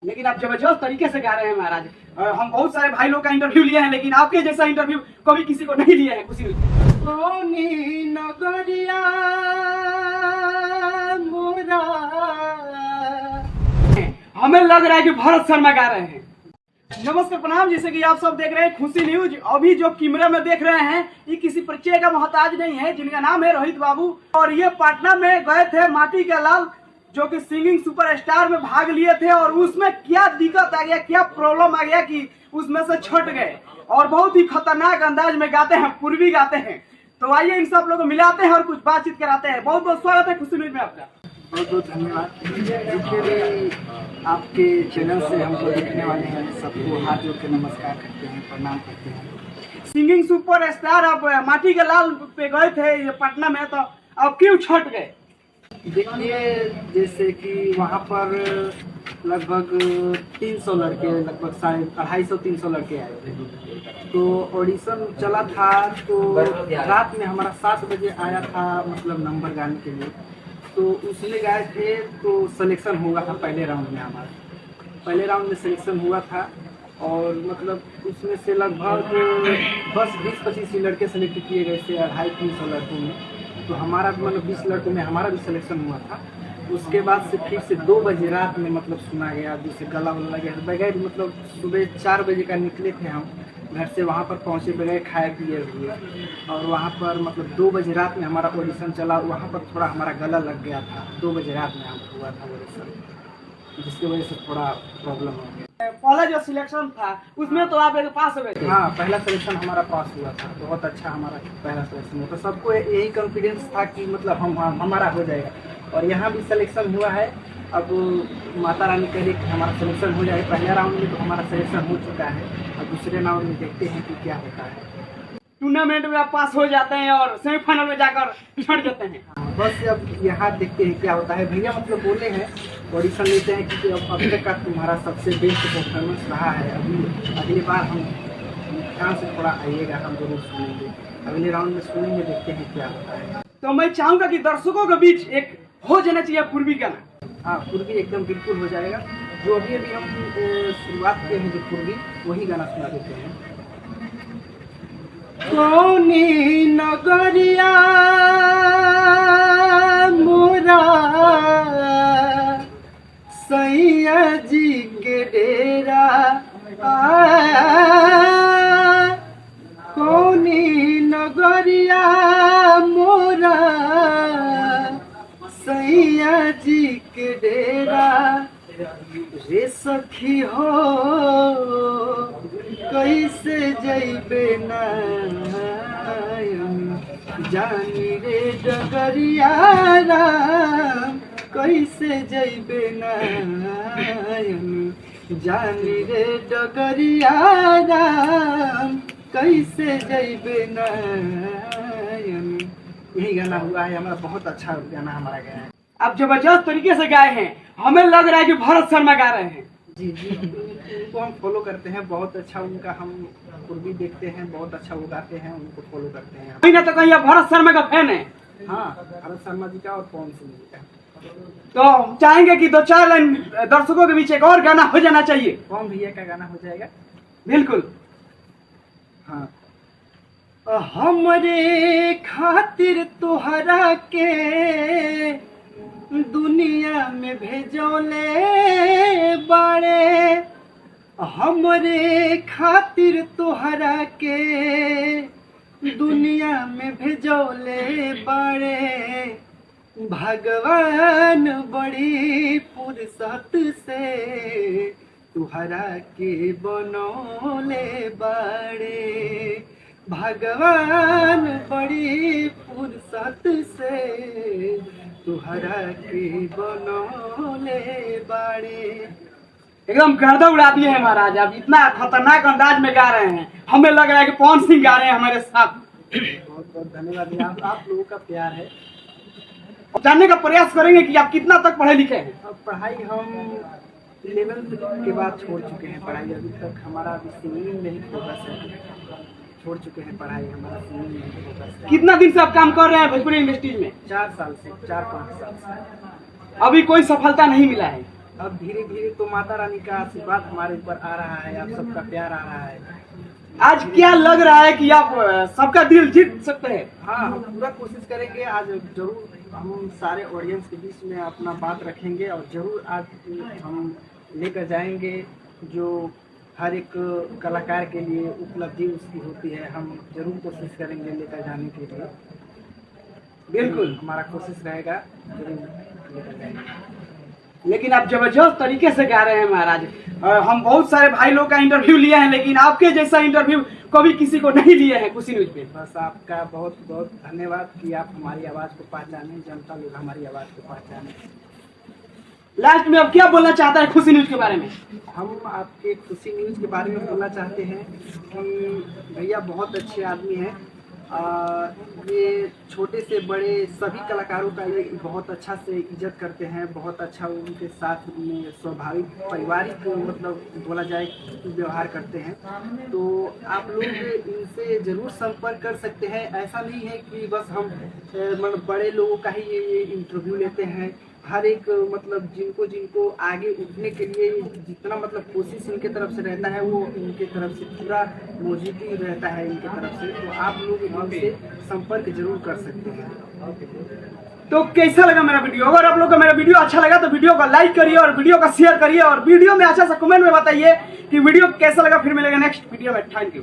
लेकिन आप जबरदस्त तरीके से गा रहे हैं महाराज। हम बहुत सारे भाई लोग का इंटरव्यू लिए हैं, लेकिन आपके जैसा इंटरव्यू कभी किसी को नहीं लिए हैं। खुशी नगरिया मोरा, हमें लग रहा है कि भरत शर्मा गा रहे हैं। नमस्कार प्रणाम, जैसे कि आप सब देख रहे हैं खुशी न्यूज। अभी जो कैमरे में देख रहे हैं ये किसी परिचय का मोहताज नहीं है, जिनका नाम है रोहित बाबू। और ये पटना में गए थे माटी के लाल, जो कि सिंगिंग सुपरस्टार में भाग लिए थे। और उसमें क्या दिक्कत आ गया, क्या प्रॉब्लम आ गया कि उसमें से छट गए। और बहुत ही खतरनाक अंदाज में गाते हैं, पूर्वी गाते हैं। तो आइए इन सब लोगों को मिलाते हैं और कुछ बातचीत कराते हैं। बहुत बहुत स्वागत है खुशी न्यूज में आपका। बहुत बहुत धन्यवाद। जितने भी आपके चैनल से हमको देखने वाले हैं सबको हाथ जोड़ के नमस्कार करते हैं, प्रणाम करते हैं। सिंगिंग सुपरस्टार आप माटी के लाल पे गए थे ये पटना में, तो अब क्यों छट गए? देखिए, जैसे कि वहाँ पर लगभग 300 लड़के, लगभग 250-300 लड़के आए थे। तो ऑडिशन चला था, तो रात में हमारा 7 बजे आया था, मतलब नंबर गाने के लिए। तो उसमें गए थे तो सिलेक्शन हुआ था पहले राउंड में। हमारा पहले राउंड में सिलेक्शन हुआ था और मतलब उसमें से लगभग बस 20-25 लड़के सेलेक्ट किए गए थे 250-300 लड़कों में। तो हमारा मतलब 20 लड़कों में हमारा भी सिलेक्शन हुआ था। उसके बाद से फिर से 2 बजे रात में मतलब सुना गया, जिससे गला वला गया बगैर, मतलब सुबह 4 बजे का निकले थे हम घर से, वहाँ पर पहुँचे बगैर खाए पिए हुए। और वहाँ पर मतलब 2 बजे रात में हमारा ऑडिशन चला। वहाँ पर थोड़ा हमारा गला लग गया था, 2 बजे रात में हम हुआ था ऑडिशन, जिसकी वजह से थोड़ा प्रॉब्लम हो गया। पहला जो सिलेक्शन था उसमें तो आप एक पास हुए थे। हाँ, पहला सिलेक्शन हमारा पास हुआ था, बहुत अच्छा हमारा पहला सिलेक्शन हुआ। तो सबको यही कॉन्फिडेंस था कि मतलब हमारा हो जाएगा। और यहाँ भी सिलेक्शन हुआ है। अब माता रानी करे कि हमारा सिलेक्शन हो जाए। पहले राउंड में तो हमारा सिलेक्शन हो चुका है, और दूसरे राउंड में देखते हैं कि क्या होता है। टूर्नामेंट में आप पास हो जाते हैं और सेमीफाइनल में जाकर छट जाते हैं। बस अब यहाँ देखते हैं क्या होता है। भैया मतलब बोले हैं, ऑडिशन लेते हैं कि अब तक का तुम्हारा सबसे बेस्ट परफॉर्मेंस रहा है। अभी अगली बार हम ध्यान से थोड़ा आइएगा, हम जरूर सुनेंगे। अगले राउंड में सुनेंगे, देखते हैं क्या होता है। तो मैं चाहूंगा कि दर्शकों के बीच एक हो जाना चाहिए पूर्वी गाना। हाँ, पूर्वी एकदम बिल्कुल हो जाएगा। जो अभी हम शुरुआत किए हैं, जो पूर्वी, वही गाना सुना देते हैं। कौनी नगरिया मोरा, सैया जी के डेरा, कौनी नगरिया मोरा, सैया जी के डेरा, रे सखी हो कैसे जैबे नायन, जानी रे डगरिया राम, कैसे जैबे नायन, जानी रे डगरिया राम, कैसे जैबे नायन। यही गाना हुआ है हमारा, बहुत अच्छा गाना हमारा गया है। आप जबरदस्त तरीके से गाए हैं, हमें लग रहा है कि भरत शर्मा गा रहे हैं। जी जी, उनको हम फॉलो करते हैं, बहुत अच्छा उनका हम पूर्वी देखते हैं, बहुत अच्छा वो गाते हैं, उनको फॉलो करते हैं। कहीं ना तो कहीं आप भरत शर्मा का फैन है। हाँ, भरत शर्मा जी का और पवन सिंह जी का। तो चाहेंगे कि 2-4 लाइन दर्शकों के बीच एक और गाना हो जाना चाहिए। पवन भैया का गाना हो जाएगा। बिल्कुल। हाँ। हमरे खातिर तोहरा के दुनिया में भेजोले बाड़े, हमरे खातिर तोहरा के दुनिया में भेजोले बाड़े, भगवान बड़ी फुर्सत से तुहरा के बनौले बाड़े, भगवान बड़ी फुर्सत से तुहरा के बनौले बाड़े। एकदम गर्दा उड़ा दिए हैं महाराज, आप इतना खतरनाक अंदाज में गा रहे हैं, हमें लग रहा है कि पवन सिंह गा रहे हैं हमारे साथ। बहुत बहुत धन्यवाद, आप लोगों का प्यार है। जानने का प्रयास करेंगे कि आप कितना तक पढ़े लिखे हैं। अब पढ़ाई हम 11th के बाद छोड़ चुके हैं पढ़ाई। अभी तक हमारा अभी सिंगिंग में ही फोकस है, छोड़ चुके हैं पढ़ाई, हमारा सिंगिंग में ही फोकस है। कितना दिन से आप काम कर रहे हैं भोजपुरी इंडस्ट्री में? 4 साल से, 4-5 साल से। अभी कोई सफलता नहीं मिला है। अब धीरे धीरे तो माता रानी का आशीर्वाद हमारे ऊपर आ रहा है, आप सबका प्यार आ रहा है। आज क्या लग रहा है कि आप सबका दिल जीत सकते हैं? हाँ, हम पूरा कोशिश करेंगे। आज जरूर हम सारे ऑडियंस के बीच में अपना बात रखेंगे और जरूर आज हम लेकर जाएंगे जो हर एक कलाकार के लिए उपलब्धि उसकी होती है, हम जरूर कोशिश करेंगे लेकर जाने के लिए। बिल्कुल, हमारा कोशिश रहेगा, जरूर लेकर जाएंगे। लेकिन आप जबरदस्त तरीके से गा रहे हैं महाराज। हम बहुत सारे भाई लोग का इंटरव्यू लिए हैं, लेकिन आपके जैसा इंटरव्यू कभी किसी को नहीं लिए हैं खुशी न्यूज पे। बस आपका बहुत बहुत धन्यवाद कि आप हमारी आवाज़ को पहचाने, जनता लोग हमारी आवाज़ को पहचाने। लास्ट में अब क्या बोलना चाहता है खुशी न्यूज के बारे में? हम आपके खुशी न्यूज के बारे में बोलना चाहते हैं कि भैया बहुत अच्छे आदमी हैं। ये छोटे से बड़े सभी कलाकारों का ये बहुत अच्छा से इज्जत करते हैं, बहुत अच्छा उनके साथ में स्वाभाविक पारिवारिक मतलब बोला जाए व्यवहार करते हैं। तो आप लोग इनसे ज़रूर संपर्क कर सकते हैं। ऐसा नहीं है कि बस हम मतलब बड़े लोगों का ही ये इंटरव्यू लेते हैं। हर एक मतलब जिनको जिनको आगे उठने के लिए जितना मतलब कोशिश इनके तरफ से रहता है, वो इनके तरफ से पूरा मौजूदगी रहता है इनके तरफ से। तो आप लोग इनसे संपर्क जरूर कर सकते हैं। तो कैसा लगा मेरा वीडियो? अगर आप लोग को मेरा वीडियो अच्छा लगा तो वीडियो को लाइक करिए और वीडियो का शेयर करिए और वीडियो में अच्छा सा कमेंट में बताइए कि वीडियो कैसा लगा। फिर मिलेगा नेक्स्ट वीडियो में। Thank you.